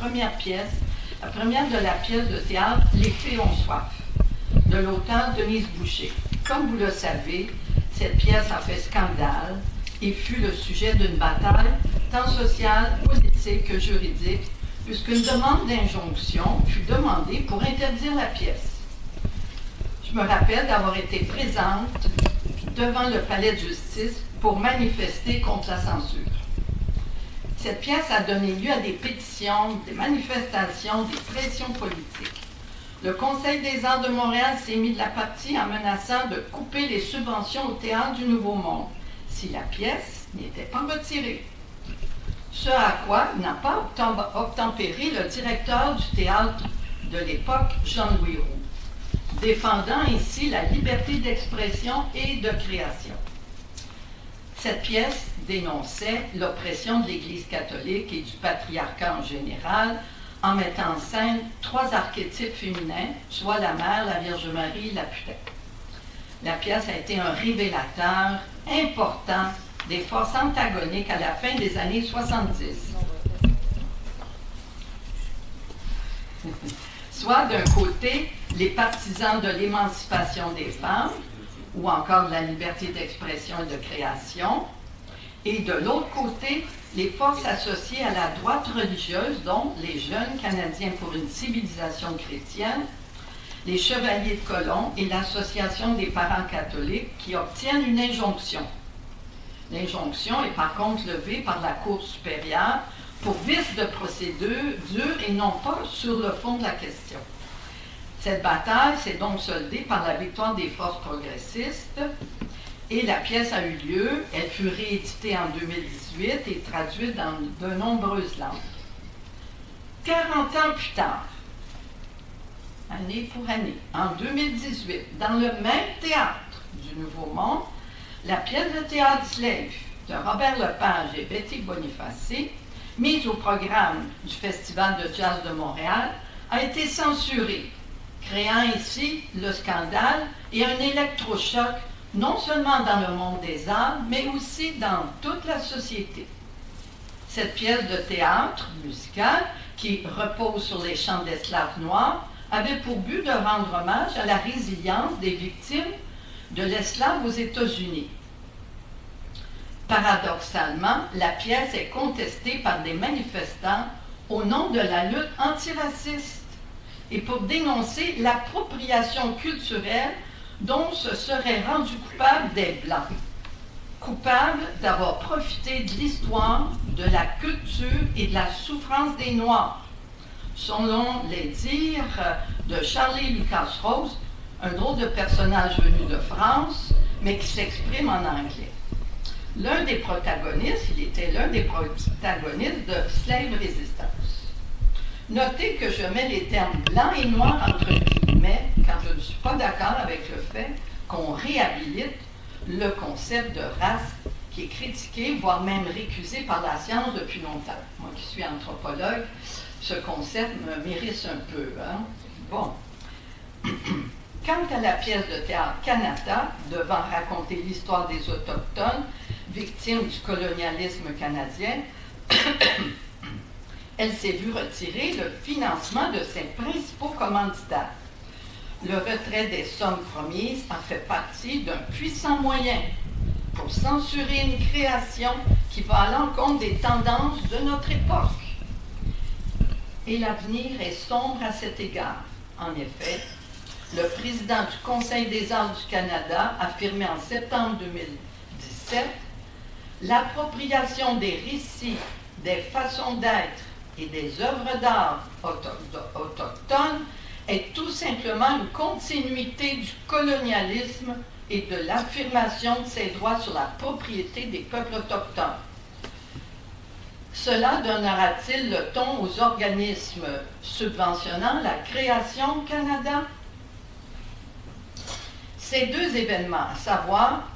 première de la pièce de théâtre « Les fées ont soif » de l'auteure Denise Boucher. Comme vous le savez, cette pièce a fait scandale et fut le sujet d'une bataille tant sociale, politique que juridique, puisqu'une demande d'injonction fut demandée pour interdire la pièce. Je me rappelle d'avoir été présente devant le palais de justice pour manifester contre la censure. Cette pièce a donné lieu à des pétitions, des manifestations, des pressions politiques. Le Conseil des arts de Montréal s'est mis de la partie en menaçant de couper les subventions au Théâtre du Nouveau Monde si la pièce n'était pas retirée. Ce à quoi n'a pas obtempéré le directeur du théâtre de l'époque, Jean-Louis Roux, défendant ainsi la liberté d'expression et de création. Cette pièce dénonçait l'oppression de l'Église catholique et du patriarcat en général en mettant en scène 3 archétypes féminins, soit la mère, la Vierge Marie, la putain. La pièce a été un révélateur important des forces antagoniques à la fin des années 70. Soit d'un côté, les partisans de l'émancipation des femmes, ou encore de la liberté d'expression et de création, et de l'autre côté, les forces associées à la droite religieuse, dont les Jeunes Canadiens pour une civilisation chrétienne, les Chevaliers de Colomb et l'Association des parents catholiques qui obtiennent une injonction. L'injonction est par contre levée par la Cour supérieure pour vice de procédure et non pas sur le fond de la question. Cette bataille s'est donc soldée par la victoire des forces progressistes et la pièce a eu lieu. Elle fut rééditée en 2018 et traduite dans de nombreuses langues. 40 ans plus tard, année pour année, en 2018, dans le même théâtre du Nouveau Monde, la pièce de théâtre Slave de Robert Lepage et Betty Boniface, mise au programme du Festival de jazz de Montréal, a été censurée, créant ainsi le scandale et un électrochoc non seulement dans le monde des arts, mais aussi dans toute la société. Cette pièce de théâtre musical, qui repose sur les chants d'esclaves noirs, avait pour but de rendre hommage à la résilience des victimes de l'esclave aux États-Unis. Paradoxalement, la pièce est contestée par des manifestants au nom de la lutte antiraciste et pour dénoncer l'appropriation culturelle dont se seraient rendus coupables des Blancs, coupables d'avoir profité de l'histoire, de la culture et de la souffrance des Noirs, selon les dires de Charlie Lucas Rose, un drôle de personnage venu de France, mais qui s'exprime en anglais. L'un des protagonistes, il était l'un des protagonistes de Slave Resistance. Notez que je mets les termes blanc et noir entre guillemets, car je ne suis pas d'accord avec le fait qu'on réhabilite le concept de race qui est critiqué, voire même récusé par la science depuis longtemps. Moi qui suis anthropologue, ce concept me mérite un peu. Hein? Bon. Quant à la pièce de théâtre Canada, devant raconter l'histoire des Autochtones, victimes du colonialisme canadien, elle s'est vue retirer le financement de ses principaux commanditaires. Le retrait des sommes promises en fait partie d'un puissant moyen pour censurer une création qui va à l'encontre des tendances de notre époque. Et l'avenir est sombre à cet égard. En effet, le président du Conseil des arts du Canada affirmait en septembre 2017 « L'appropriation des récits, des façons d'être et des œuvres d'art autochtones est tout simplement une continuité du colonialisme et de l'affirmation de ses droits sur la propriété des peuples autochtones. Cela donnera-t-il le ton aux organismes subventionnant la création au Canada? » Ces deux événements, à savoir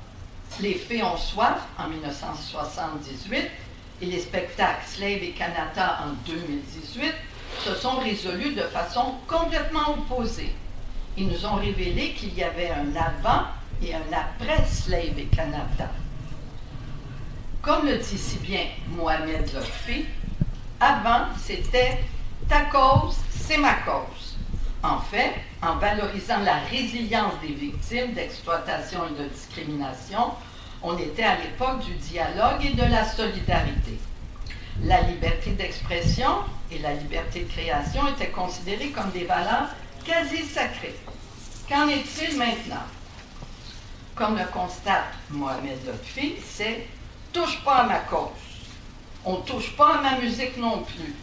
Les Fées ont soif en 1978 et les spectacles Slave et Canada en 2018, se sont résolus de façon complètement opposée. Ils nous ont révélé qu'il y avait un avant et un après Slave et Canada. Comme le dit si bien Mohamed Lotfi, avant, c'était ta cause, c'est ma cause. En fait, en valorisant la résilience des victimes d'exploitation et de discrimination, on était à l'époque du dialogue et de la solidarité. La liberté d'expression et la liberté de création étaient considérées comme des valeurs quasi sacrées. Qu'en est-il maintenant? Comme le constate Mohamed Lotfi, c'est « touche pas à ma cause ». On ne touche pas à ma musique non plus.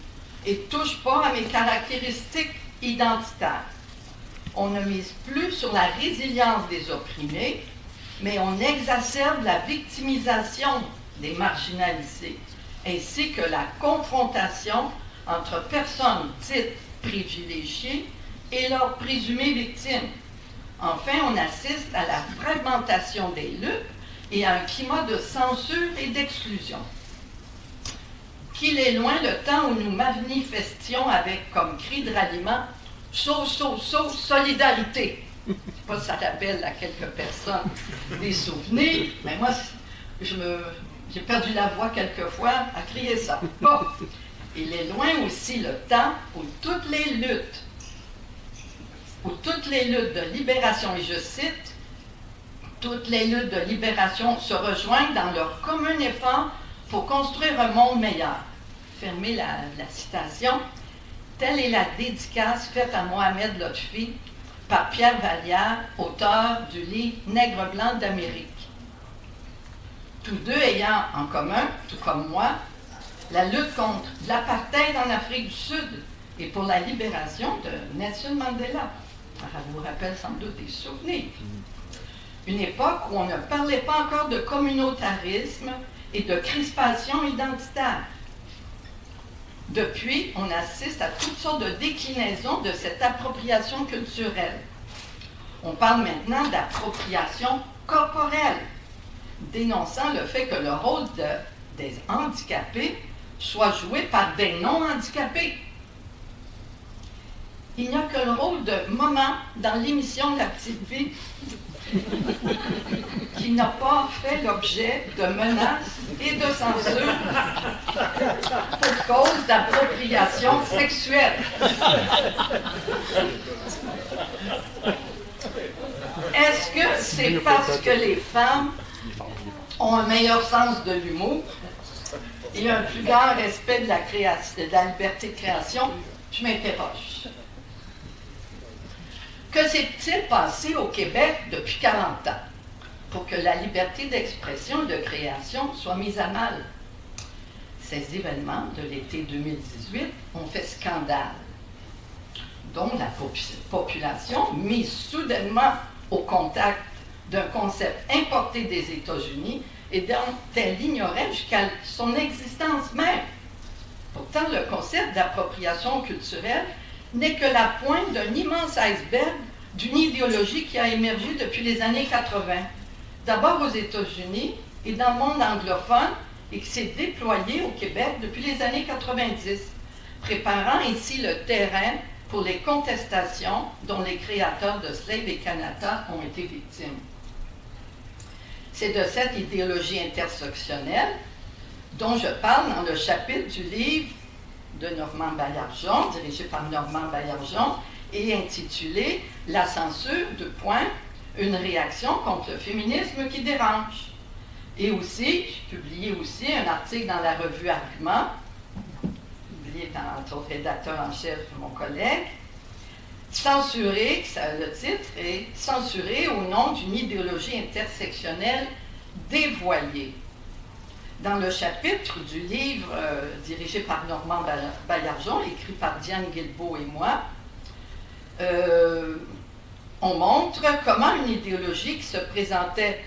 Et touche pas à mes caractéristiques identitaires. On ne mise plus sur la résilience des opprimés, mais on exacerbe la victimisation des marginalisés, ainsi que la confrontation entre personnes dites privilégiées et leurs présumées victimes. Enfin, on assiste à la fragmentation des luttes et à un climat de censure et d'exclusion. Qu'il est loin le temps où nous manifestions avec comme cri de ralliement « solidarité ». Je ne sais pas si ça rappelle à quelques personnes des souvenirs, mais moi, j'ai perdu la voix quelquefois à crier ça. Bon, il est loin aussi le temps où toutes les luttes de libération, et je cite, toutes les luttes de libération se rejoignent dans leur commun effort pour construire un monde meilleur. Fermez la citation. Telle est la dédicace faite à Mohamed Lotfi par Pierre Vallière, auteur du livre « Nègre blanc d'Amérique ». Tous deux ayant en commun, tout comme moi, la lutte contre l'apartheid en Afrique du Sud et pour la libération de Nelson Mandela. Ça vous rappelle sans doute des souvenirs. Une époque où on ne parlait pas encore de communautarisme et de crispation identitaire. Depuis, on assiste à toutes sortes de déclinaisons de cette appropriation culturelle. On parle maintenant d'appropriation corporelle, dénonçant le fait que le rôle des handicapés soit joué par des non-handicapés. Il n'y a que le rôle de maman dans l'émission La Petite Vie qui n'a pas fait l'objet de menaces et de censure pour cause d'appropriation sexuelle. Est-ce que c'est parce que les femmes ont un meilleur sens de l'humour et un plus grand respect de la liberté de création? Je m'interroge. Que s'est-il passé au Québec depuis 40 ans pour que la liberté d'expression et de création soit mise à mal? Ces événements de l'été 2018 ont fait scandale, dont la population, mise soudainement au contact d'un concept importé des États-Unis et dont elle ignorait jusqu'à son existence même. Pourtant, le concept d'appropriation culturelle n'est que la pointe d'un immense iceberg d'une idéologie qui a émergé depuis les années 80, d'abord aux États-Unis et dans le monde anglophone, et qui s'est déployée au Québec depuis les années 90, préparant ainsi le terrain pour les contestations dont les créateurs de Slave et Canada ont été victimes. C'est de cette idéologie intersectionnelle dont je parle dans le chapitre du livre de Normand Baillargeon, dirigé par Normand Baillargeon, et intitulé « La censure, une réaction contre le féminisme qui dérange ». Et aussi, j'ai publié aussi un article dans la revue Argument, publié par entre autres rédacteur en chef mon collègue, censuré, le titre est « Censuré au nom d'une idéologie intersectionnelle dévoyée ». Dans le chapitre du livre dirigé par Normand Baillargeon, écrit par Diane Guilbeault et moi, on montre comment une idéologie qui se présentait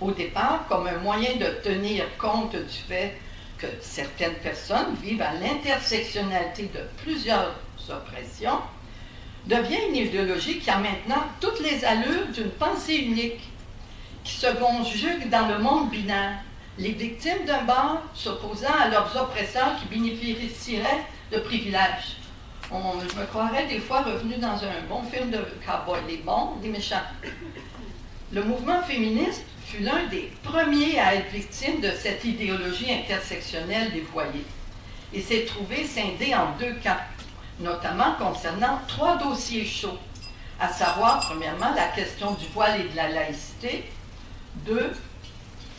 au départ comme un moyen de tenir compte du fait que certaines personnes vivent à l'intersectionnalité de plusieurs oppressions, devient une idéologie qui a maintenant toutes les allures d'une pensée unique, qui se conjugue dans le monde binaire. Les victimes d'un bord s'opposant à leurs oppresseurs qui bénéficieraient de privilèges. Je me croirais des fois revenu dans un bon film de cowboy, les bons, les méchants. Le mouvement féministe fut l'un des premiers à être victime de cette idéologie intersectionnelle dévoyée. et s'est trouvé scindé en 2 camps, notamment concernant 3 dossiers chauds, à savoir, premièrement, la question du voile et de la laïcité, 2,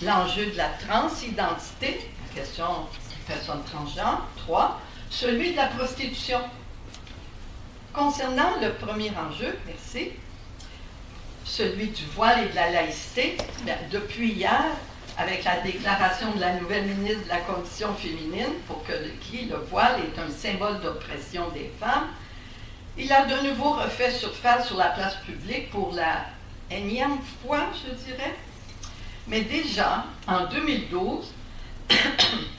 l'enjeu de la transidentité, la question des personnes transgenres, 3, celui de la prostitution. Concernant le premier enjeu, merci, celui du voile et de la laïcité, depuis hier, avec la déclaration de la nouvelle ministre de la Condition féminine, pour qui le voile est un symbole d'oppression des femmes, il a de nouveau refait surface sur la place publique pour la énième fois, je dirais. Mais déjà, en 2012,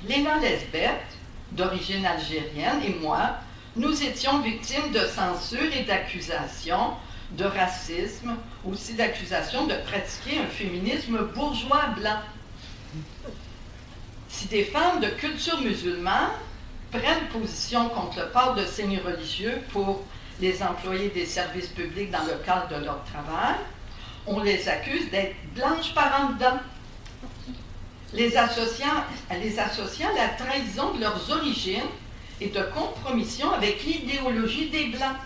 Léna Lesbeth, d'origine algérienne, et moi, nous étions victimes de censure et d'accusations de racisme, aussi d'accusations de pratiquer un féminisme bourgeois blanc. Si des femmes de culture musulmane prennent position contre le port de signes religieux pour les employés des services publics dans le cadre de leur travail, on les accuse d'être blanches par en dedans, les associant à la trahison de leurs origines et de compromission avec l'idéologie des Blancs.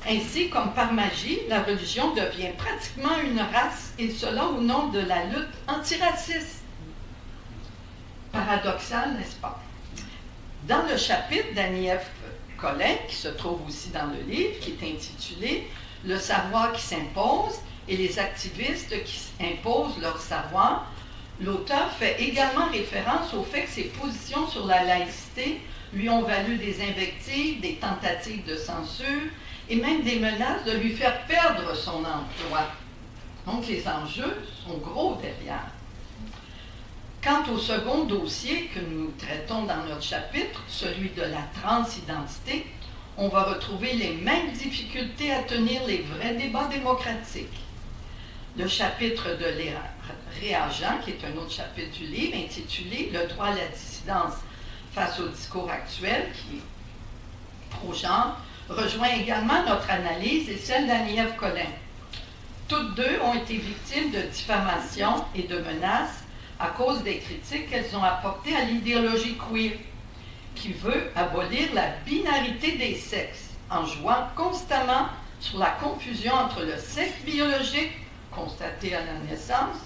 Ainsi, comme par magie, la religion devient pratiquement une race, et cela au nom de la lutte antiraciste. Paradoxal, n'est-ce pas? Dans le chapitre d'Annie-Ève Collin, qui se trouve aussi dans le livre, qui est intitulé « Le savoir qui s'impose et les activistes qui imposent leur savoir », l'auteur fait également référence au fait que ses positions sur la laïcité lui ont valu des invectives, des tentatives de censure et même des menaces de lui faire perdre son emploi. Donc les enjeux sont gros derrière. Quant au second dossier que nous traitons dans notre chapitre, celui de la transidentité, on va retrouver les mêmes difficultés à tenir les vrais débats démocratiques. Le chapitre de Léa Réagent, qui est un autre chapitre du livre, intitulé « Le droit à la dissidence face au discours actuel », qui est pro-genre, rejoint également notre analyse et celle d'Annie-Ève Collin. Toutes deux ont été victimes de diffamation et de menaces à cause des critiques qu'elles ont apportées à l'idéologie queer, qui veut abolir la binarité des sexes en jouant constamment sur la confusion entre le sexe biologique, constaté à la naissance,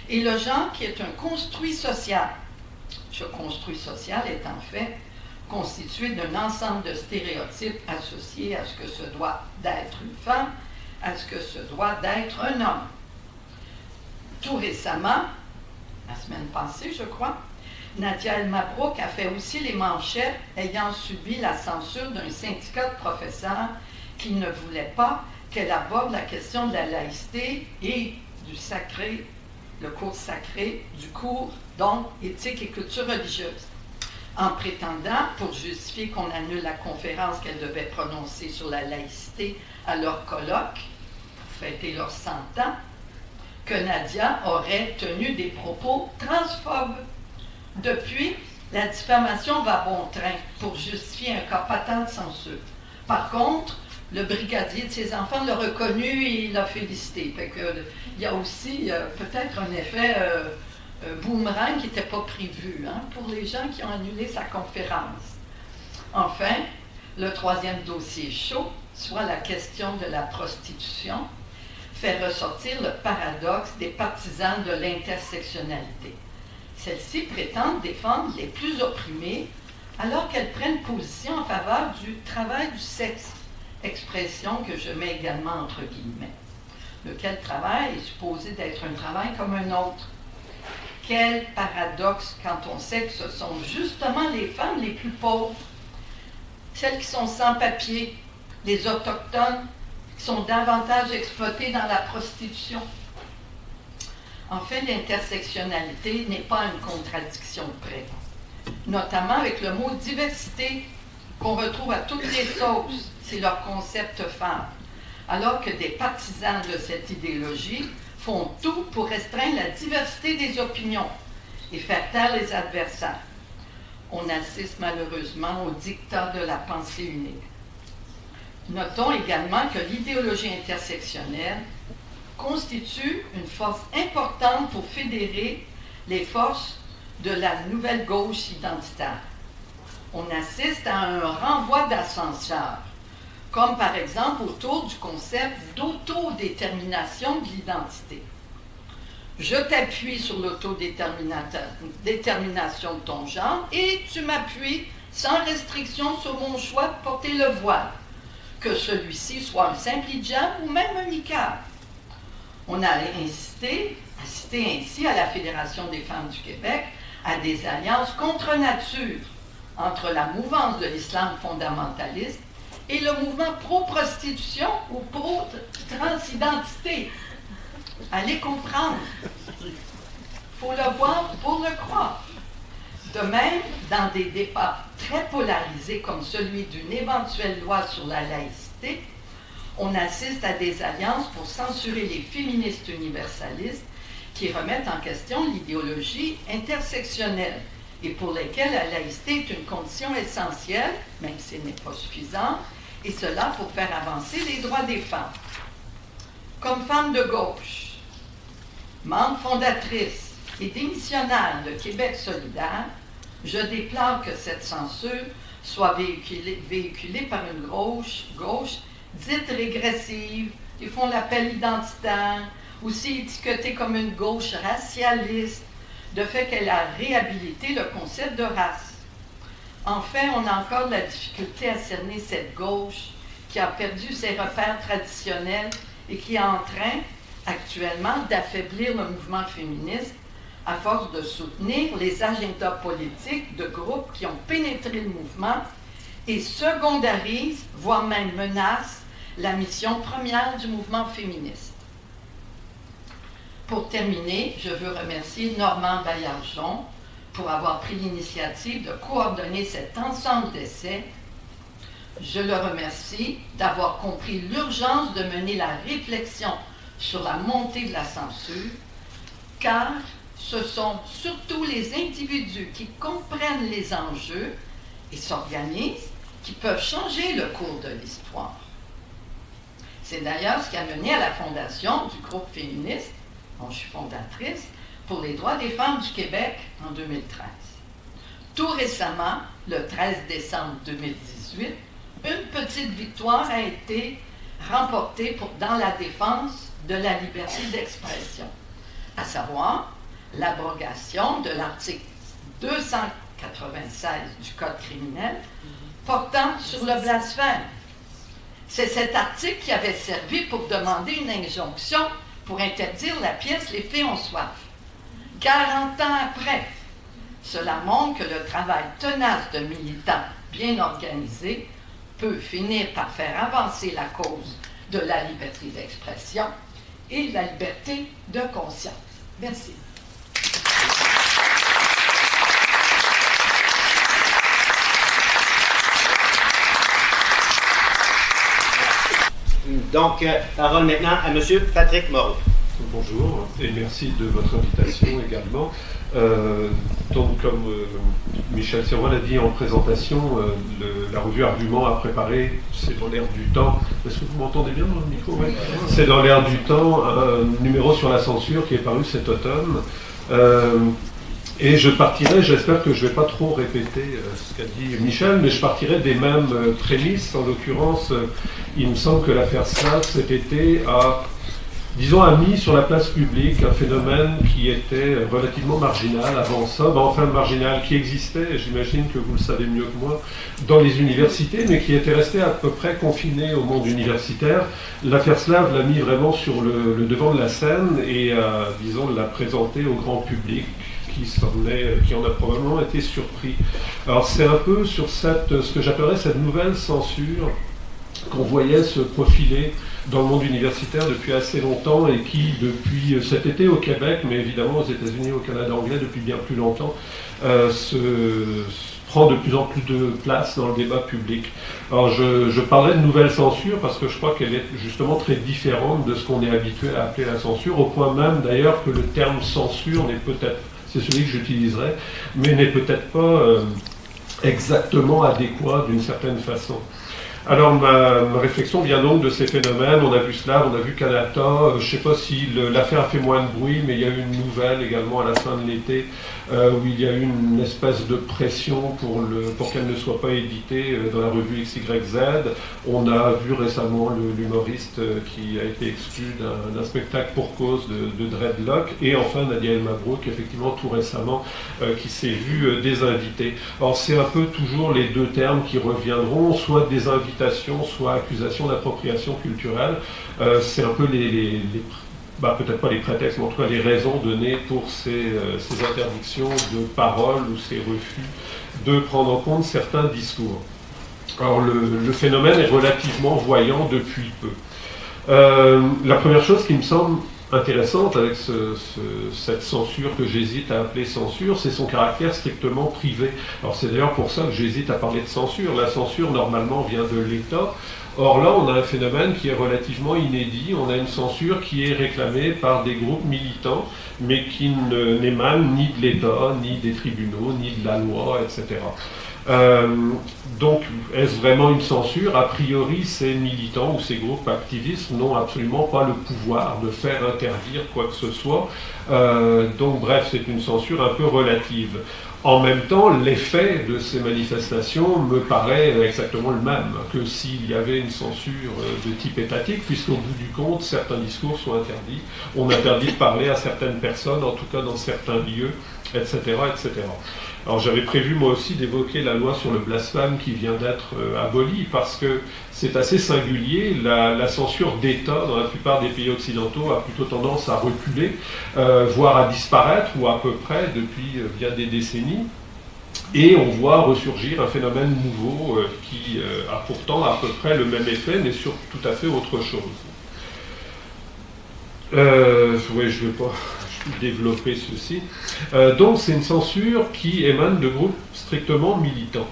et le genre qui est un construit social. Ce construit social est en fait constitué d'un ensemble de stéréotypes associés à ce que se doit d'être une femme, à ce que se doit d'être un homme. Tout récemment, la semaine passée, je crois, Nadia El Mabrouk a fait aussi les manchettes ayant subi la censure d'un syndicat de professeurs qui ne voulait pas qu'elle aborde la question de la laïcité et du sacré, le cours sacré, du cours, donc, éthique et culture religieuse, en prétendant, pour justifier qu'on annule la conférence qu'elle devait prononcer sur la laïcité à leur colloque, pour fêter leurs 100 ans, que Nadia aurait tenu des propos transphobes. Depuis, la diffamation va bon train pour justifier un cas patent de censure. Par contre, le brigadier de ses enfants l'a reconnu et l'a félicité. Fait que, il y a aussi peut-être un effet boomerang qui n'était pas prévu pour les gens qui ont annulé sa conférence. Enfin, le troisième dossier chaud, soit la question de la prostitution, fait ressortir le paradoxe des partisans de l'intersectionnalité. Celles-ci prétendent défendre les plus opprimés alors qu'elles prennent position en faveur du travail du sexe, expression que je mets également entre guillemets, lequel travail est supposé d'être un travail comme un autre. Quel paradoxe quand on sait que ce sont justement les femmes les plus pauvres, celles qui sont sans papier, les autochtones, qui sont davantage exploitées dans la prostitution. En fait, l'intersectionnalité n'est pas une contradiction près, notamment avec le mot diversité qu'on retrouve à toutes les sauces, c'est leur concept phare, alors que des partisans de cette idéologie font tout pour restreindre la diversité des opinions et faire taire les adversaires. On assiste malheureusement au diktat de la pensée unique. Notons également que l'idéologie intersectionnelle constitue une force importante pour fédérer les forces de la nouvelle gauche identitaire. on assiste à un renvoi d'ascenseur, comme par exemple autour du concept d'autodétermination de l'identité. Je t'appuie sur l'autodétermination de ton genre et tu m'appuies sans restriction sur mon choix de porter le voile, que celui-ci soit un simple hijab ou même un niqab. On a assisté ainsi à la Fédération des femmes du Québec à des alliances contre nature entre la mouvance de l'islam fondamentaliste et le mouvement pro-prostitution ou pro-transidentité. Allez comprendre. Il faut le voir pour le croire. De même, dans des débats très polarisés comme celui d'une éventuelle loi sur la laïcité, on assiste à des alliances pour censurer les féministes universalistes qui remettent en question l'idéologie intersectionnelle et pour lesquelles la laïcité est une condition essentielle, même si ce n'est pas suffisant, et cela pour faire avancer les droits des femmes. Comme femme de gauche, membre fondatrice et démissionnaire de Québec solidaire, je déplore que cette censure soit véhiculée par une gauche dite régressive, ils font l'appel identitaire, aussi étiquetée comme une gauche racialiste, de fait qu'elle a réhabilité le concept de race. Enfin, on a encore de la difficulté à cerner cette gauche qui a perdu ses repères traditionnels et qui est en train actuellement d'affaiblir le mouvement féministe à force de soutenir les agendas politiques de groupes qui ont pénétré le mouvement et secondarisent, voire même menacent, la mission première du mouvement féministe. Pour terminer, je veux remercier Normand Baillargeon pour avoir pris l'initiative de coordonner cet ensemble d'essais. Je le remercie d'avoir compris l'urgence de mener la réflexion sur la montée de la censure, car ce sont surtout les individus qui comprennent les enjeux et s'organisent qui peuvent changer le cours de l'histoire. C'est d'ailleurs ce qui a mené à la fondation du groupe féministe, dont je suis fondatrice, pour les droits des femmes du Québec en 2013. Tout récemment, le 13 décembre 2018, une petite victoire a été remportée dans la défense de la liberté d'expression, à savoir l'abrogation de l'article 296 du Code criminel portant sur le blasphème. C'est cet article qui avait servi pour demander une injonction pour interdire la pièce « Les filles ont soif ». 40 ans après, cela montre que le travail tenace de militants bien organisés peut finir par faire avancer la cause de la liberté d'expression et de la liberté de conscience. Merci. Donc, parole maintenant à M. Patrick Moreau. Bonjour et merci de votre invitation également. Donc, comme Michel Serrois l'a dit en présentation, la revue Argument a préparé, c'est dans l'air du temps, est-ce que vous m'entendez bien dans le micro? Ouais. C'est dans l'air du temps, un numéro sur la censure qui est paru cet automne. Et je partirai, j'espère que je ne vais pas trop répéter ce qu'a dit Michel, mais je partirai des mêmes prémices. En l'occurrence, il me semble que l'affaire Slav cet été a mis sur la place publique un phénomène qui était relativement marginal avant ça, enfin marginal, qui existait, et j'imagine que vous le savez mieux que moi, dans les universités, mais qui était resté à peu près confiné au monde universitaire. L'affaire Slav l'a mis vraiment sur le devant de la scène et disons, l'a présenté au grand public, qui en a probablement été surpris. Alors c'est un peu sur ce que j'appellerais cette nouvelle censure qu'on voyait se profiler dans le monde universitaire depuis assez longtemps et qui, depuis cet été au Québec, mais évidemment aux États-Unis et au Canada anglais depuis bien plus longtemps, prend de plus en plus de place dans le débat public. Alors je parlerai de nouvelle censure parce que je crois qu'elle est justement très différente de ce qu'on est habitué à appeler la censure, au point même d'ailleurs que le terme censure n'est peut-être, c'est celui que j'utiliserai, mais n'est peut-être pas exactement adéquat d'une certaine façon. Alors ma réflexion vient donc de ces phénomènes. On a vu cela, on a vu Kanata. Je ne sais pas si l'affaire a fait moins de bruit, mais il y a eu une nouvelle également à la fin de l'été où il y a eu une espèce de pression pour qu'elle ne soit pas éditée dans la revue XYZ. On a vu récemment l'humoriste qui a été exclu d'un spectacle pour cause de dreadlock. Et enfin Nadia El Mabrouk, effectivement tout récemment, qui s'est vue désinvitée. Alors c'est un peu toujours les deux termes qui reviendront, soit désinvitation, soit accusation d'appropriation culturelle. C'est un peu peut-être pas les prétextes, mais en tout cas les raisons données pour ces interdictions de parole ou ces refus de prendre en compte certains discours. Alors le phénomène est relativement voyant depuis peu. La première chose qui me semble intéressante avec cette censure que j'hésite à appeler censure, c'est son caractère strictement privé. Alors c'est d'ailleurs pour ça que j'hésite à parler de censure. La censure normalement vient de l'État. Or là, on a un phénomène qui est relativement inédit. On a une censure qui est réclamée par des groupes militants, mais qui n'émane ni de l'État, ni des tribunaux, ni de la loi, etc. Donc, est-ce vraiment une censure? A priori, ces militants ou ces groupes activistes n'ont absolument pas le pouvoir de faire interdire quoi que ce soit. Donc, bref, c'est une censure un peu relative. En même temps, l'effet de ces manifestations me paraît exactement le même que s'il y avait une censure de type étatique, puisqu'au bout du compte, certains discours sont interdits. On interdit de parler à certaines personnes, en tout cas dans certains lieux, etc., etc. Alors j'avais prévu moi aussi d'évoquer la loi sur le blasphème qui vient d'être abolie, parce que c'est assez singulier. La censure d'État dans la plupart des pays occidentaux a plutôt tendance à reculer, voire à disparaître, ou à peu près depuis bien des décennies. Et on voit ressurgir un phénomène nouveau qui a pourtant à peu près le même effet, mais sur tout à fait autre chose. Oui, je ne vais pas développer ceci. Donc c'est une censure qui émane de groupes strictement militants.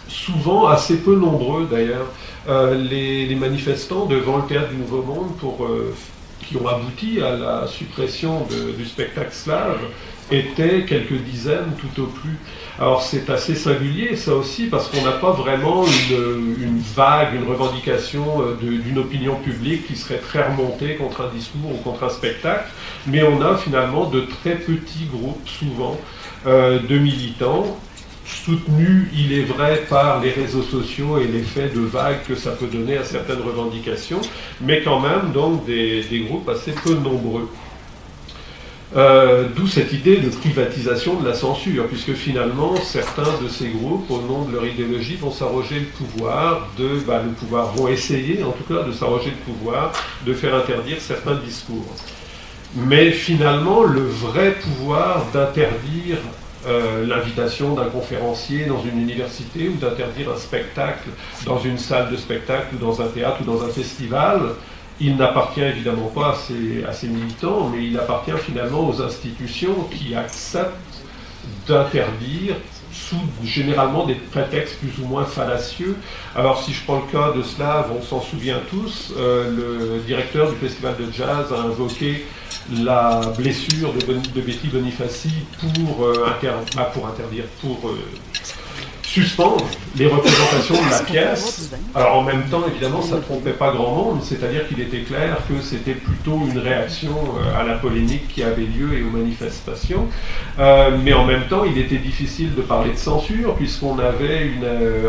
Souvent assez peu nombreux d'ailleurs. Les manifestants devant le Théâtre du Nouveau Monde qui ont abouti à la suppression du spectacle slave étaient quelques dizaines tout au plus. Alors c'est assez singulier ça aussi parce qu'on n'a pas vraiment une vague, une revendication d'une opinion publique qui serait très remontée contre un discours ou contre un spectacle, mais on a finalement de très petits groupes souvent de militants soutenus, il est vrai, par les réseaux sociaux et l'effet de vague que ça peut donner à certaines revendications, mais quand même donc des groupes assez peu nombreux. D'où cette idée de privatisation de la censure, puisque finalement certains de ces groupes, au nom de leur idéologie, vont s'arroger le pouvoir vont essayer en tout cas de s'arroger le pouvoir de faire interdire certains discours. Mais finalement, le vrai pouvoir d'interdire l'invitation d'un conférencier dans une université ou d'interdire un spectacle dans une salle de spectacle ou dans un théâtre ou dans un festival, il n'appartient évidemment pas à ces militants, mais il appartient finalement aux institutions qui acceptent d'interdire sous généralement des prétextes plus ou moins fallacieux. Alors si je prends le cas de Slave, on s'en souvient tous, le directeur du festival de jazz a invoqué la blessure de Betty Bonifaci pour suspendre les représentations de la pièce. Alors en même temps, évidemment, ça ne trompait pas grand monde, c'est-à-dire qu'il était clair que c'était plutôt une réaction à la polémique qui avait lieu et aux manifestations. Mais en même temps, il était difficile de parler de censure, puisqu'on avait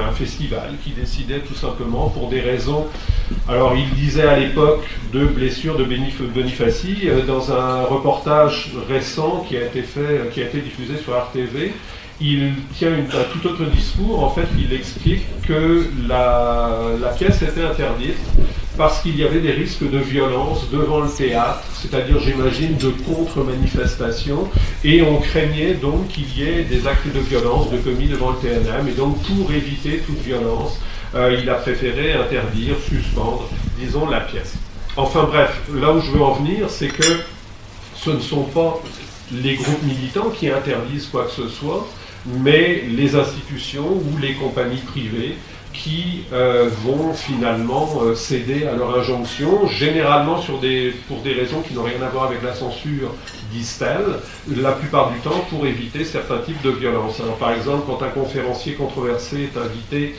un festival qui décidait tout simplement pour des raisons... Alors il disait à l'époque de blessure de Bonifaci, dans un reportage récent qui a été diffusé sur RTV, il tient un tout autre discours. En fait, il explique que la pièce était interdite parce qu'il y avait des risques de violence devant le théâtre, c'est-à-dire, j'imagine, de contre-manifestations, et on craignait donc qu'il y ait des actes de violence commis devant le TNM, et donc pour éviter toute violence, il a préféré interdire, suspendre, disons, la pièce. Enfin bref, là où je veux en venir, c'est que ce ne sont pas les groupes militants qui interdisent quoi que ce soit, mais les institutions ou les compagnies privées qui vont finalement céder à leur injonction, généralement pour des raisons qui n'ont rien à voir avec la censure, disent-elles, la plupart du temps pour éviter certains types de violences. Alors par exemple, quand un conférencier controversé est invité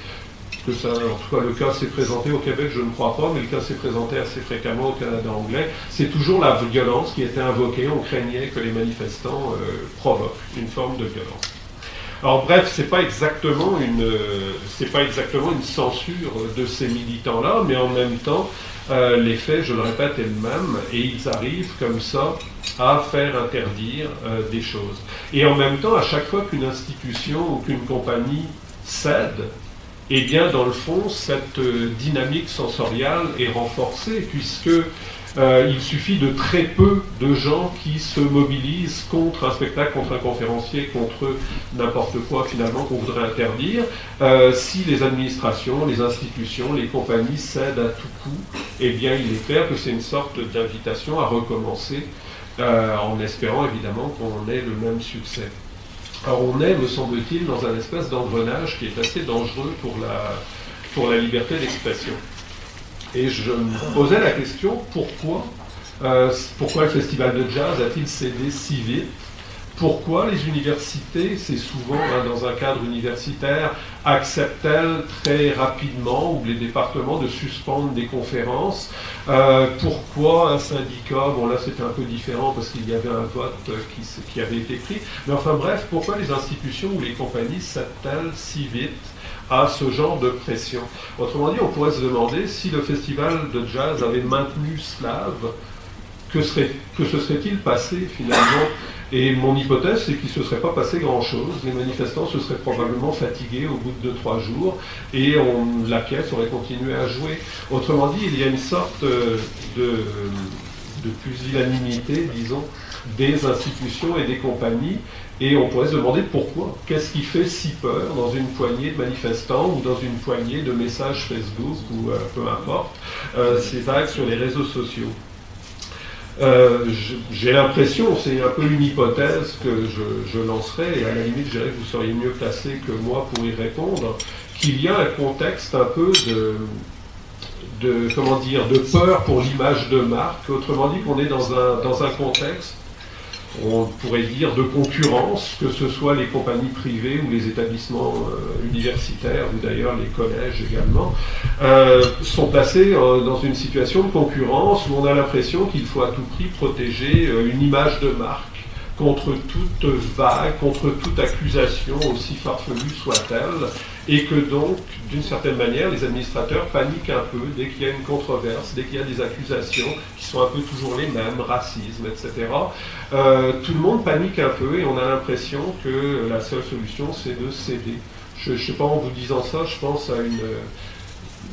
que ça, en tout cas le cas s'est présenté au Québec, je ne crois pas, mais le cas s'est présenté assez fréquemment au Canada anglais, c'est toujours la violence qui était invoquée, on craignait que les manifestants provoquent une forme de violence. Alors bref, c'est pas exactement une censure de ces militants-là, mais en même temps, les faits, je le répète, est le même, et ils arrivent comme ça à faire interdire des choses. Et en même temps, à chaque fois qu'une institution ou qu'une compagnie cède, eh bien, dans le fond, cette dynamique sensoriale est renforcée, puisque il suffit de très peu de gens qui se mobilisent contre un spectacle, contre un conférencier, contre n'importe quoi finalement qu'on voudrait interdire. Si les administrations, les institutions, les compagnies cèdent à tout coup, eh bien il est clair que c'est une sorte d'invitation à recommencer, en espérant évidemment qu'on ait le même succès. Alors on est, me semble-t-il, dans un espèce d'engrenage qui est assez dangereux pour la liberté d'expression. Et je me posais la question, pourquoi le festival de jazz a-t-il cédé si vite? Pourquoi les universités, c'est souvent dans un cadre universitaire, acceptent-elles très rapidement, ou les départements, de suspendre des conférences? Pourquoi un syndicat, bon là c'était un peu différent parce qu'il y avait un vote qui avait été pris, mais enfin bref, pourquoi les institutions ou les compagnies cèdent-elles si vite à ce genre de pression? Autrement dit, on pourrait se demander si le festival de jazz avait maintenu Slav, que se serait-il passé finalement? Et mon hypothèse, c'est qu'il ne se serait pas passé grand-chose. Les manifestants se seraient probablement fatigués au bout de 2-3 jours et la pièce aurait continué à jouer. Autrement dit, il y a une sorte de pusillanimité, disons, des institutions et des compagnies. Et on pourrait se demander pourquoi. Qu'est-ce qui fait si peur dans une poignée de manifestants ou dans une poignée de messages Facebook ou peu importe, ces vagues sur les réseaux sociaux? J'ai l'impression, c'est un peu une hypothèse que je lancerai, et à la limite je dirais que vous seriez mieux placé que moi pour y répondre, qu'il y a un contexte un peu de peur pour l'image de marque. Autrement dit, qu'on est dans un contexte, on pourrait dire, de concurrence, que ce soit les compagnies privées ou les établissements universitaires, ou d'ailleurs les collèges également, sont placés dans une situation de concurrence où on a l'impression qu'il faut à tout prix protéger une image de marque contre toute vague, contre toute accusation, aussi farfelue soit-elle, et que donc, d'une certaine manière, les administrateurs paniquent un peu dès qu'il y a une controverse, dès qu'il y a des accusations qui sont un peu toujours les mêmes, racisme, etc. Tout le monde panique un peu et on a l'impression que la seule solution, c'est de céder. Je ne sais pas, en vous disant ça, je pense à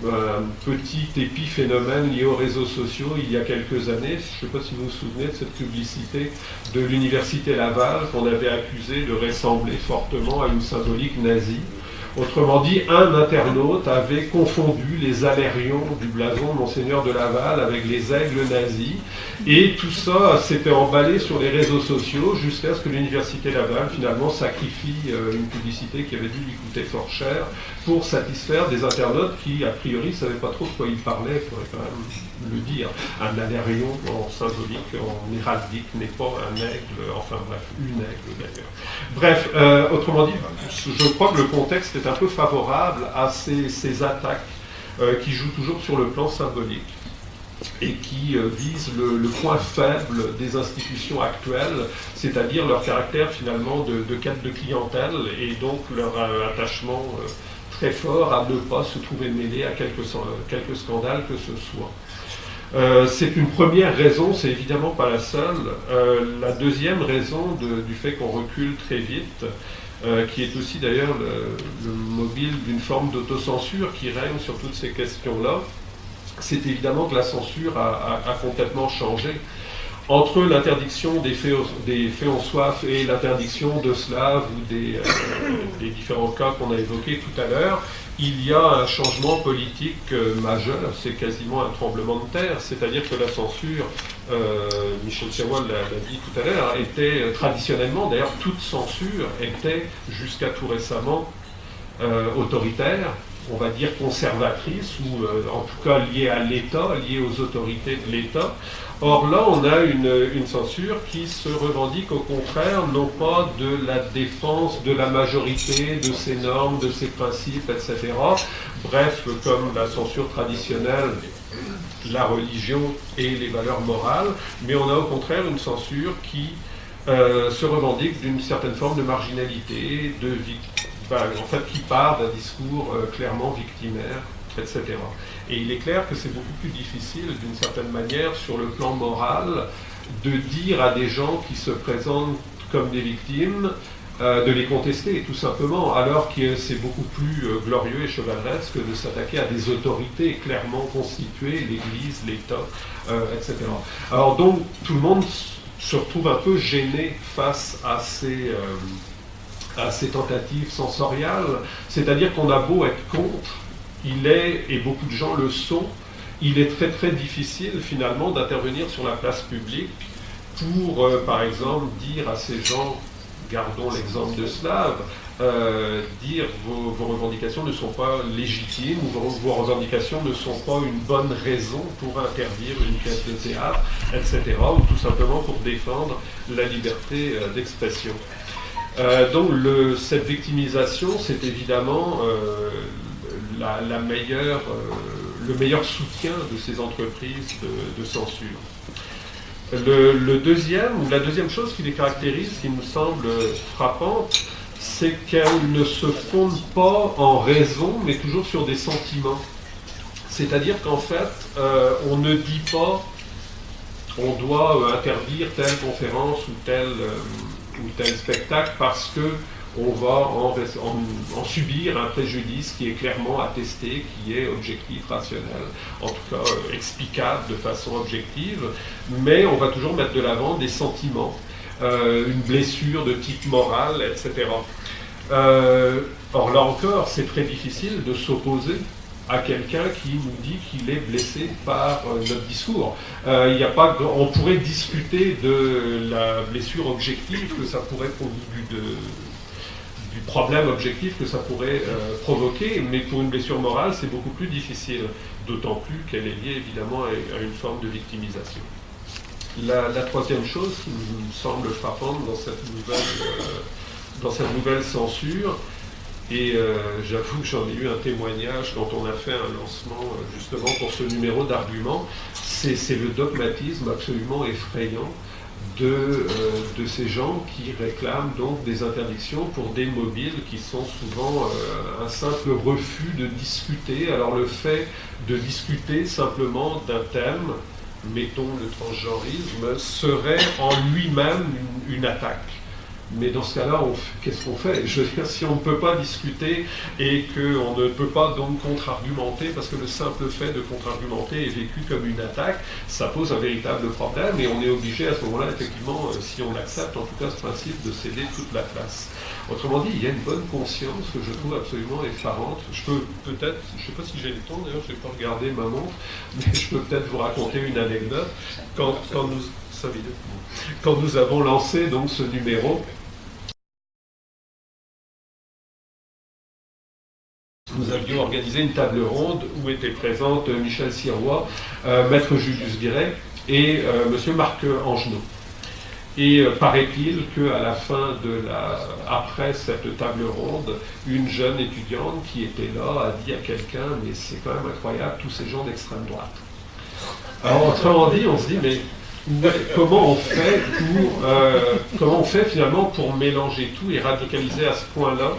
un petit épiphénomène lié aux réseaux sociaux il y a quelques années. Je ne sais pas si vous vous souvenez de cette publicité de l'université Laval qu'on avait accusée de ressembler fortement à une symbolique nazie. Autrement dit, un internaute avait confondu les alérions du blason de Monseigneur de Laval avec les aigles nazis, et tout ça s'était emballé sur les réseaux sociaux jusqu'à ce que l'université Laval finalement sacrifie une publicité qui avait dû lui coûter fort cher pour satisfaire des internautes qui, a priori, ne savaient pas trop de quoi ils parlaient, il faudrait quand même le dire. Un alérion en symbolique, en héraldique, n'est pas un aigle, enfin bref, une aigle d'ailleurs. Bref, autrement dit, je crois que le contexte est un peu favorable à ces attaques qui jouent toujours sur le plan symbolique et qui visent le point faible des institutions actuelles, c'est-à-dire leur caractère finalement de quête de clientèle et donc leur attachement très fort à ne pas se trouver mêlé à quelques scandales que ce soit. C'est une première raison, c'est évidemment pas la seule. La deuxième raison du fait qu'on recule très vite, qui est aussi d'ailleurs le mobile d'une forme d'autocensure qui règne sur toutes ces questions-là, c'est évidemment que la censure a complètement changé. Entre l'interdiction des faits en soif et l'interdiction de Slav ou des différents cas qu'on a évoqués tout à l'heure, il y a un changement politique majeur, c'est quasiment un tremblement de terre, c'est-à-dire que la censure, Michel Servois l'a dit tout à l'heure, était traditionnellement, d'ailleurs toute censure était jusqu'à tout récemment autoritaire, on va dire, conservatrice, ou en tout cas liée à l'État, liée aux autorités de l'État. Or là, on a une censure qui se revendique au contraire, non pas de la défense de la majorité, de ses normes, de ses principes, etc. Bref, comme la censure traditionnelle, la religion et les valeurs morales, mais on a au contraire une censure qui se revendique d'une certaine forme de marginalité, en fait, qui part d'un discours clairement victimaire, etc. Et il est clair que c'est beaucoup plus difficile, d'une certaine manière, sur le plan moral, de dire à des gens qui se présentent comme des victimes, de les contester, tout simplement, alors que c'est beaucoup plus glorieux et chevaleresque de s'attaquer à des autorités clairement constituées, l'Église, l'État, etc. Alors donc, tout le monde se retrouve un peu gêné face à ces tentatives sensoriales, c'est-à-dire qu'on a beau être contre, il est, et beaucoup de gens le sont, il est très très difficile finalement d'intervenir sur la place publique pour, par exemple, dire à ces gens, gardons l'exemple de Slav, dire vos revendications ne sont pas légitimes, ou vos revendications ne sont pas une bonne raison pour interdire une pièce de théâtre, etc., ou tout simplement pour défendre la liberté d'expression. Donc cette victimisation, c'est évidemment le meilleur soutien de ces entreprises de censure. La deuxième chose qui les caractérise, qui me semble frappante, c'est qu'elles ne se fondent pas en raison, mais toujours sur des sentiments. C'est-à-dire qu'en fait, on ne dit pas on doit interdire telle conférence ou tel spectacle parce que on va en subir un préjudice qui est clairement attesté, qui est objectif, rationnel, en tout cas explicable de façon objective, mais on va toujours mettre de l'avant des sentiments, une blessure de type moral, etc. Or là encore, c'est très difficile de s'opposer à quelqu'un qui nous dit qu'il est blessé par notre discours. On pourrait discuter de la blessure objective que ça pourrait du problème objectif que ça pourrait provoquer, mais pour une blessure morale, c'est beaucoup plus difficile, d'autant plus qu'elle est liée évidemment à une forme de victimisation. La troisième chose qui me semble frappante dans cette nouvelle censure, et j'avoue que j'en ai eu un témoignage quand on a fait un lancement justement pour ce numéro d'arguments, c'est le dogmatisme absolument effrayant de ces gens qui réclament donc des interdictions pour des mobiles qui sont souvent un simple refus de discuter. Alors le fait de discuter simplement d'un thème, mettons le transgenrisme, serait en lui-même une attaque. Mais dans ce cas-là, qu'est-ce qu'on fait? Je veux dire, si on ne peut pas discuter et qu'on ne peut pas donc contre-argumenter, parce que le simple fait de contre-argumenter est vécu comme une attaque, ça pose un véritable problème et on est obligé à ce moment-là, effectivement, si on accepte en tout cas ce principe, de céder toute la place. Autrement dit, il y a une bonne conscience que je trouve absolument effarante. Je peux peut-être, je ne sais pas si j'ai le temps d'ailleurs, je n'ai pas regardé ma montre, mais je peux peut-être vous raconter une anecdote. Quand nous avons lancé donc ce numéro, nous avions organisé une table ronde où étaient présentes Michel Sirois, Maître Julius Guéret et Monsieur Marc Angenot. Et paraît-il qu'à la fin après cette table ronde, une jeune étudiante qui était là a dit à quelqu'un « mais c'est quand même incroyable, tous ces gens d'extrême droite ». Alors autrement dit, on se dit « mais comment on fait finalement pour mélanger tout et radicaliser à ce point-là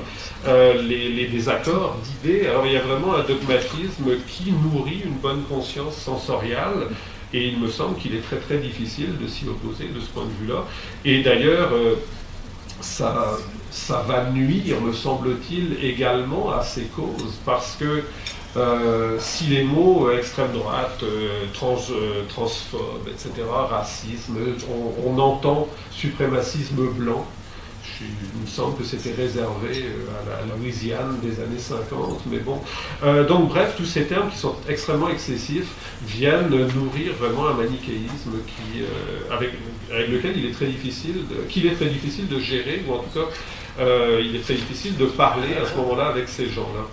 les désaccords d'idées ?» Alors il y a vraiment un dogmatisme qui nourrit une bonne conscience sensoriale, et il me semble qu'il est très très difficile de s'y opposer de ce point de vue-là. Et d'ailleurs, ça va nuire, me semble-t-il, également à ces causes, parce que si les mots extrême droite, transphobe, etc., racisme, on entend suprémacisme blanc, il me semble que c'était réservé à la Louisiane des années 50, mais bon. Donc bref, tous ces termes qui sont extrêmement excessifs viennent nourrir vraiment un manichéisme avec lequel il est très difficile de gérer, ou en tout cas il est très difficile de parler à ce moment-là avec ces gens-là.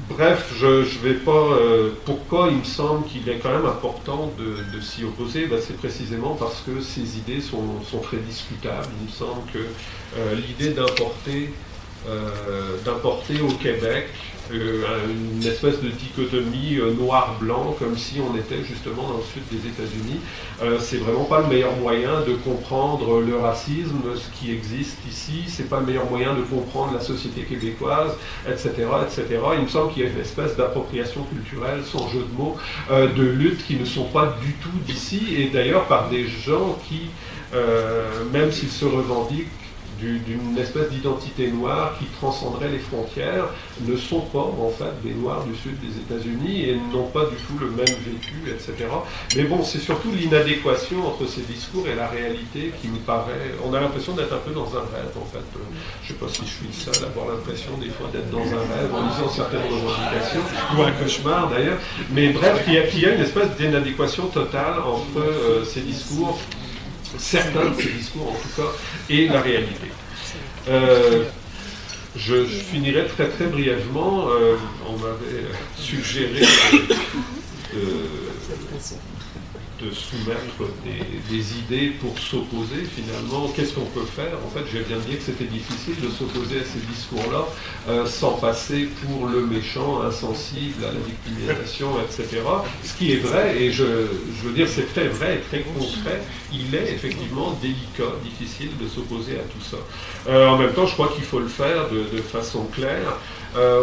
Bref, je vais pas... pourquoi il me semble qu'il est quand même important de s'y opposer? C'est précisément parce que ces idées sont très discutables. Il me semble que l'idée d'importer au Québec une espèce de dichotomie noir-blanc, comme si on était justement dans le sud des États-Unis, c'est vraiment pas le meilleur moyen de comprendre le racisme, ce qui existe ici, c'est pas le meilleur moyen de comprendre la société québécoise, etc., etc. Il me semble qu'il y a une espèce d'appropriation culturelle, sans jeu de mots, de luttes qui ne sont pas du tout d'ici, et d'ailleurs par des gens qui, même s'ils se revendiquent d'une espèce d'identité noire qui transcenderait les frontières, ne sont pas en fait des Noirs du sud des États-Unis et n'ont pas du tout le même vécu, etc. Mais bon, c'est surtout l'inadéquation entre ces discours et la réalité qui me paraît... On a l'impression d'être un peu dans un rêve, en fait. Je ne sais pas si je suis le seul à avoir l'impression des fois d'être dans un rêve en lisant certaines revendications, ou un cauchemar d'ailleurs. Mais bref, qu'il y a une espèce d'inadéquation totale entre ces discours, certains de ces discours en tout cas, et la réalité. Je finirai très très brièvement. On m'avait suggéré de soumettre des idées pour s'opposer finalement. Qu'est-ce qu'on peut faire? En fait, je viens de dire que c'était difficile de s'opposer à ces discours-là sans passer pour le méchant, insensible à la victimisation, etc. Ce qui est vrai, et je veux dire c'est très vrai et très concret, il est effectivement délicat, difficile de s'opposer à tout ça. En même temps, je crois qu'il faut le faire de façon claire.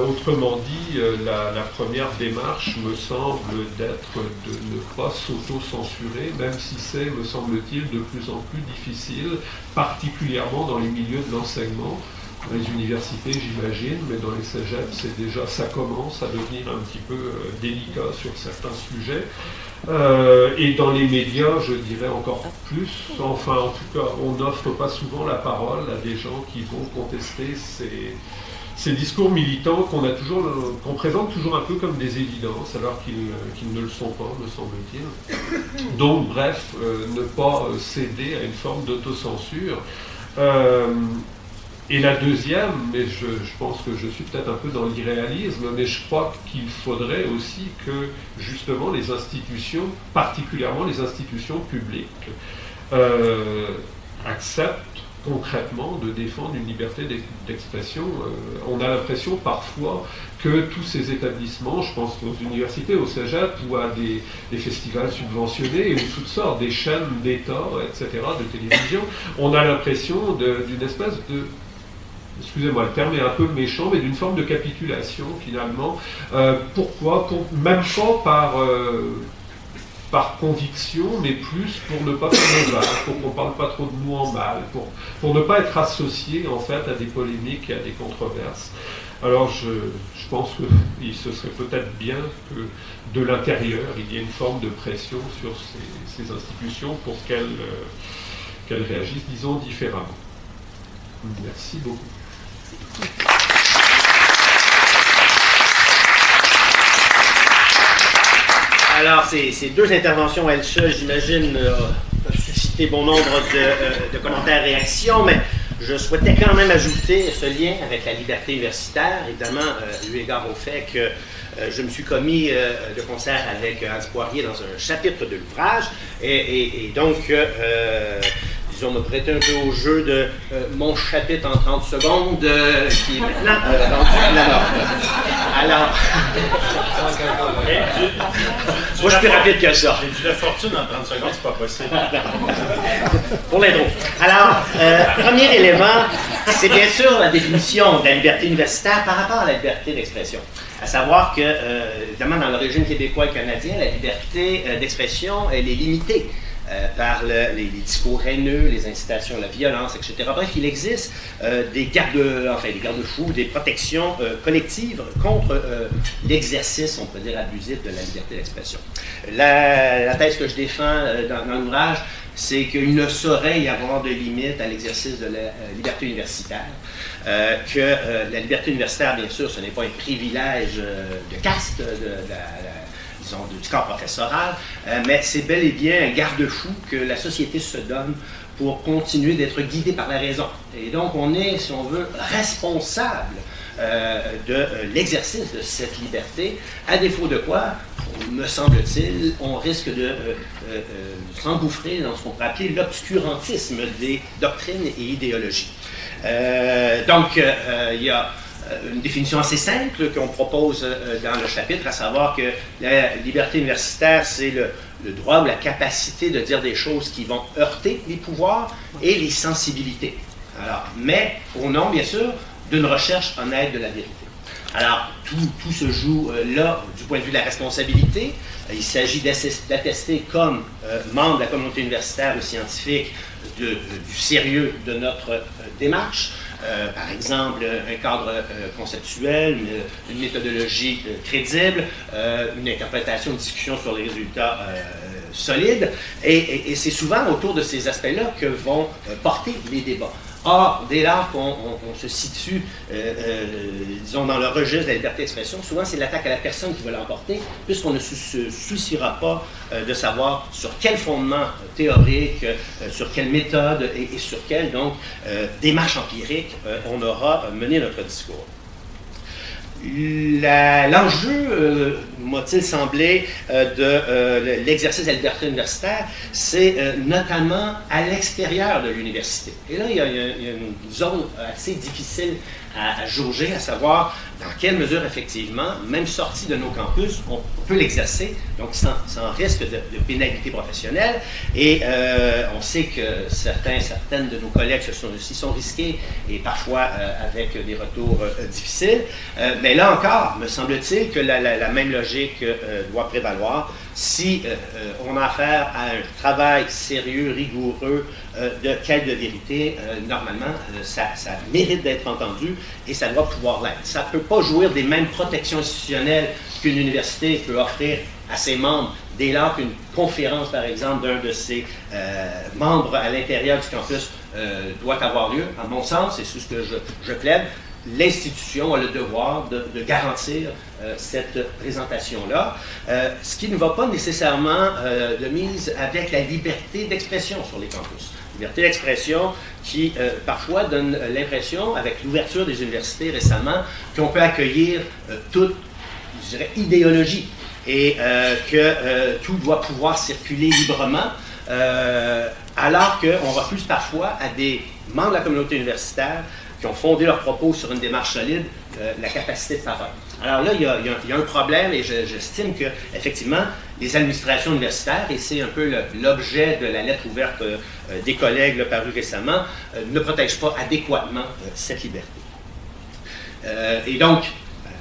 Autrement dit, la première démarche me semble d'être de ne pas s'auto-censurer, même si c'est, me semble-t-il, de plus en plus difficile, particulièrement dans les milieux de l'enseignement, dans les universités j'imagine, mais dans les cégeps ça commence à devenir un petit peu délicat sur certains sujets. Et dans les médias, je dirais encore plus, enfin en tout cas, on n'offre pas souvent la parole à des gens qui vont contester ces discours militants qu'on présente toujours un peu comme des évidences, alors qu'ils ne le sont pas, me semble-t-il. Donc, bref, ne pas céder à une forme d'autocensure. Et la deuxième, mais je pense que je suis peut-être un peu dans l'irréalisme, mais je crois qu'il faudrait aussi que, justement, les institutions, particulièrement les institutions publiques, acceptent concrètement de défendre une liberté d'expression. On a l'impression parfois que tous ces établissements, je pense aux universités, au cégep ou à des festivals subventionnés ou toutes sortes, des chaînes d'État, etc., de télévision, on a l'impression d'une espèce de, excusez-moi, le terme est un peu méchant, mais d'une forme de capitulation finalement. Pourquoi? Même pas par conviction, mais plus pour ne pas faire de vagues, pour qu'on ne parle pas trop de nous en mal, pour ne pas être associé en fait à des polémiques et à des controverses. Alors je pense que ce serait peut-être bien que de l'intérieur, il y ait une forme de pression sur ces institutions pour qu'elles réagissent, disons, différemment. Merci beaucoup. Alors, ces deux interventions, elles seules, j'imagine, peuvent susciter bon nombre de commentaires et réactions, mais je souhaitais quand même ajouter ce lien avec la liberté universitaire, évidemment, eu égard au fait que je me suis commis de concert avec Hans Poirier dans un chapitre de l'ouvrage, et donc, disons, me prêter un peu au jeu de mon chapitre en 30 secondes, qui est maintenant rendu la norme. Alors, moi je suis plus rapide que ça. J'ai dû la fortune en 30 secondes, c'est pas possible. Pour l'intro. Alors, premier élément, c'est bien sûr la définition de la liberté universitaire par rapport à la liberté d'expression. À savoir que, évidemment, dans le régime québécois et canadien, la liberté d'expression, elle est limitée par les discours haineux, les incitations à la violence, etc. Bref, il existe des garde-fous, des protections collectives contre l'exercice, on peut dire, abusif de la liberté d'expression. La thèse que je défends dans l'ouvrage, c'est qu'il ne saurait y avoir de limite à l'exercice de la liberté universitaire, que la liberté universitaire, bien sûr, ce n'est pas un privilège de caste, disons, du corps professoral, mais c'est bel et bien un garde-fou que la société se donne pour continuer d'être guidée par la raison. Et donc, on est, si on veut, responsable de l'exercice de cette liberté, à défaut de quoi, me semble-t-il, on risque de s'engouffrer dans ce qu'on pourrait appeler l'obscurantisme des doctrines et idéologies. Donc, il y a une définition assez simple qu'on propose dans le chapitre, à savoir que la liberté universitaire, c'est le droit ou la capacité de dire des choses qui vont heurter les pouvoirs et les sensibilités. Alors, mais au nom, bien sûr, d'une recherche honnête de la vérité. Alors, tout se joue là, du point de vue de la responsabilité. Il s'agit d'attester comme membre de la communauté universitaire ou scientifique du sérieux de notre démarche. Par exemple, un cadre conceptuel, une méthodologie crédible, une interprétation, une discussion sur les résultats solides. Et c'est souvent autour de ces aspects-là que vont porter les débats. Or, dès lors qu'on se situe, disons, dans le registre de la liberté d'expression, souvent c'est l'attaque à la personne qui va l'emporter, puisqu'on ne se souciera pas de savoir sur quel fondement théorique, sur quelle méthode et sur quelle, donc, démarche empirique on aura mené notre discours. L'enjeu, m'a-t-il semblé, de l'exercice de la liberté universitaire, c'est notamment à l'extérieur de l'université. Et là, il y a une zone assez difficile à jauger, à savoir dans quelle mesure, effectivement, même sorti de nos campus, on peut l'exercer, donc sans risque de pénalité professionnelle. Et on sait que certaines de nos collègues s'y sont risqués, et parfois avec des retours difficiles. Mais là encore, me semble-t-il que la même logique doit prévaloir. Si on a affaire à un travail sérieux, rigoureux, de quête de vérité, normalement, ça mérite d'être entendu et ça doit pouvoir l'être. Ça ne peut pas jouir des mêmes protections institutionnelles qu'une université peut offrir à ses membres dès lors qu'une conférence, par exemple, d'un de ses membres à l'intérieur du campus doit avoir lieu. À mon sens, c'est ce que je plaide, l'institution a le devoir de garantir cette présentation-là, ce qui ne va pas nécessairement de mise avec la liberté d'expression sur les campus. Liberté d'expression qui parfois donne l'impression, avec l'ouverture des universités récemment, qu'on peut accueillir toute, je dirais, idéologie et que tout doit pouvoir circuler librement, alors qu'on refuse parfois à des membres de la communauté universitaire qui ont fondé leurs propos sur une démarche solide, la capacité de parole. Alors là, il y a un problème et j'estime que, effectivement, les administrations universitaires, et c'est un peu l'objet de la lettre ouverte des collègues parue récemment, ne protègent pas adéquatement cette liberté. Et donc,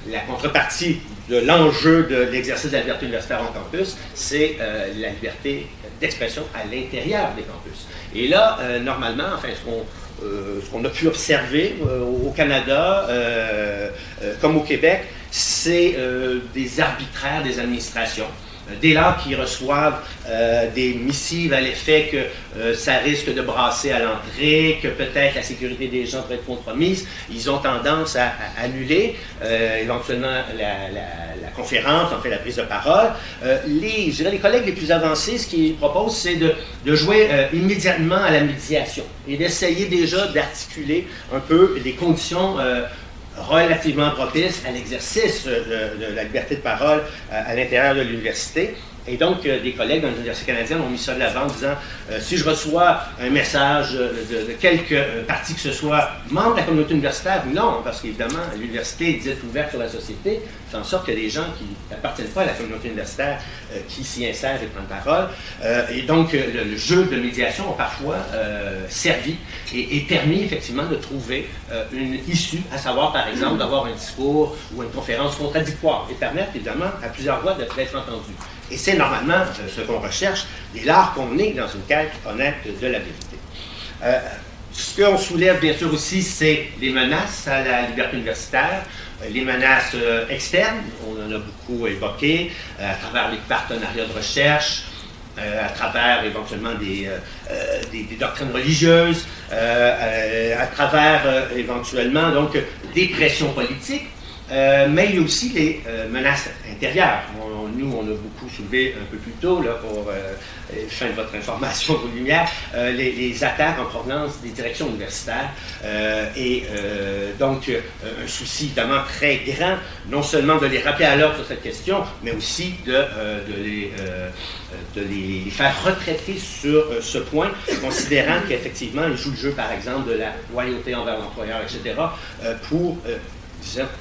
la contrepartie de l'enjeu de l'exercice de la liberté universitaire en campus, c'est la liberté d'expression à l'intérieur des campus. Et là, normalement, enfin, ce qu'on a pu observer au Canada, comme au Québec, c'est des arbitraires des administrations. Dès lors qu'ils reçoivent des missives à l'effet que ça risque de brasser à l'entrée, que peut-être la sécurité des gens pourrait être compromise, ils ont tendance à annuler éventuellement la conférence, en fait la prise de parole. Je dirais les collègues les plus avancés, ce qu'ils proposent, c'est de jouer immédiatement à la médiation et d'essayer déjà d'articuler un peu les conditions relativement propice à l'exercice de la liberté de parole à l'intérieur de l'université. Et donc, des collègues dans l'Université canadienne ont mis ça de l'avant en disant si je reçois un message de quelque parti que ce soit, membre de la communauté universitaire, non, parce qu'évidemment, l'université est dite ouverte sur la société, fait en sorte qu'il y a des gens qui n'appartiennent pas à la communauté universitaire qui s'y insèrent et prennent parole. Et donc, le jeu de médiation a parfois servi et permis effectivement de trouver une issue, à savoir, par exemple, d'avoir un discours ou une conférence contradictoire et permettre évidemment à plusieurs voix d'être entendues. Et c'est normalement ce qu'on recherche dès lors qu'on est dans une quête honnête de la vérité. Ce qu'on soulève bien sûr aussi, c'est les menaces à la liberté universitaire, les menaces externes, on en a beaucoup évoqué, à travers les partenariats de recherche, à travers éventuellement des doctrines religieuses, à travers éventuellement donc des pressions politiques. mais il y a aussi les menaces intérieures. Nous, on a beaucoup soulevé un peu plus tôt, là, pour fin de votre information, vos lumières, les attaques en provenance des directions universitaires. Donc, un souci évidemment très grand, non seulement de les rappeler à l'ordre sur cette question, mais aussi de les faire retraiter sur ce point, considérant qu'effectivement, ils jouent le jeu, par exemple, de la loyauté envers l'employeur, etc., pour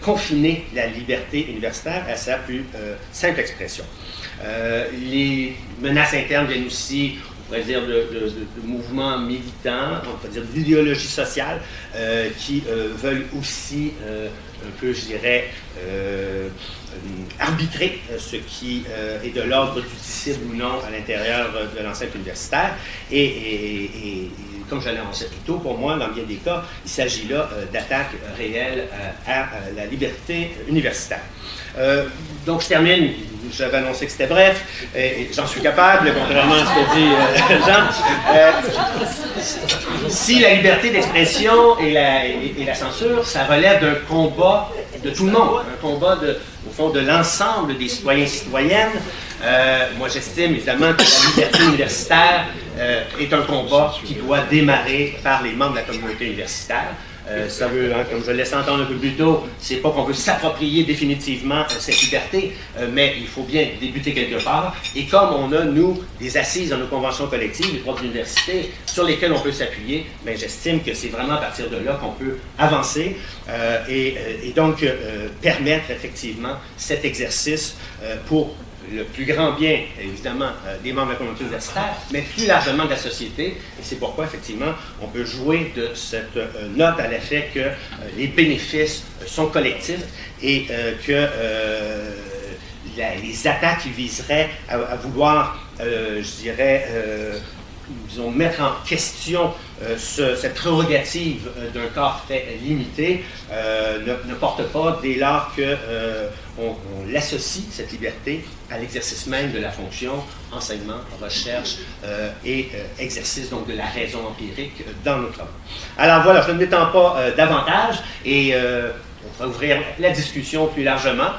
confiner la liberté universitaire à sa plus simple expression. Les menaces internes viennent aussi, on pourrait dire, de mouvements militants, on pourrait dire d'idéologie sociale, qui veulent aussi un peu, je dirais, arbitrer ce qui est de l'ordre du disciple ou non à l'intérieur de l'enceinte universitaire. Et comme je l'ai annoncé plus tôt, pour moi, dans bien des cas, il s'agit là d'attaques réelles à la liberté universitaire. Donc, je termine. J'avais annoncé que c'était bref, et j'en suis capable, contrairement à ce que dit Jean. Si la liberté d'expression et la censure, ça relève d'un combat de tout le monde, un combat, au fond, de l'ensemble des citoyens et citoyennes. Moi, j'estime évidemment que la liberté universitaire est un combat qui doit démarrer par les membres de la communauté universitaire. Ça veut, hein, comme je le laisse entendre un peu plus tôt, c'est pas qu'on veut s'approprier définitivement cette liberté, mais il faut bien débuter quelque part. Et comme on a, nous, des assises dans nos conventions collectives, les profs d'université, sur lesquelles on peut s'appuyer, ben, j'estime que c'est vraiment à partir de là qu'on peut avancer et donc permettre effectivement cet exercice pour le plus grand bien, évidemment, des membres de la communauté universitaire, mais plus largement de la société. Et c'est pourquoi, effectivement, on peut jouer de cette note à l'effet que les bénéfices sont collectifs et que les attaques qui viseraient à vouloir, je dirais, disons, mettre en question cette prérogative d'un corps très limité ne porte pas dès lors qu'on l'associe, cette liberté, à l'exercice même de la fonction enseignement, recherche et exercice donc de la raison empirique dans nos travaux. Alors voilà, je ne m'étends pas davantage et on va ouvrir la discussion plus largement.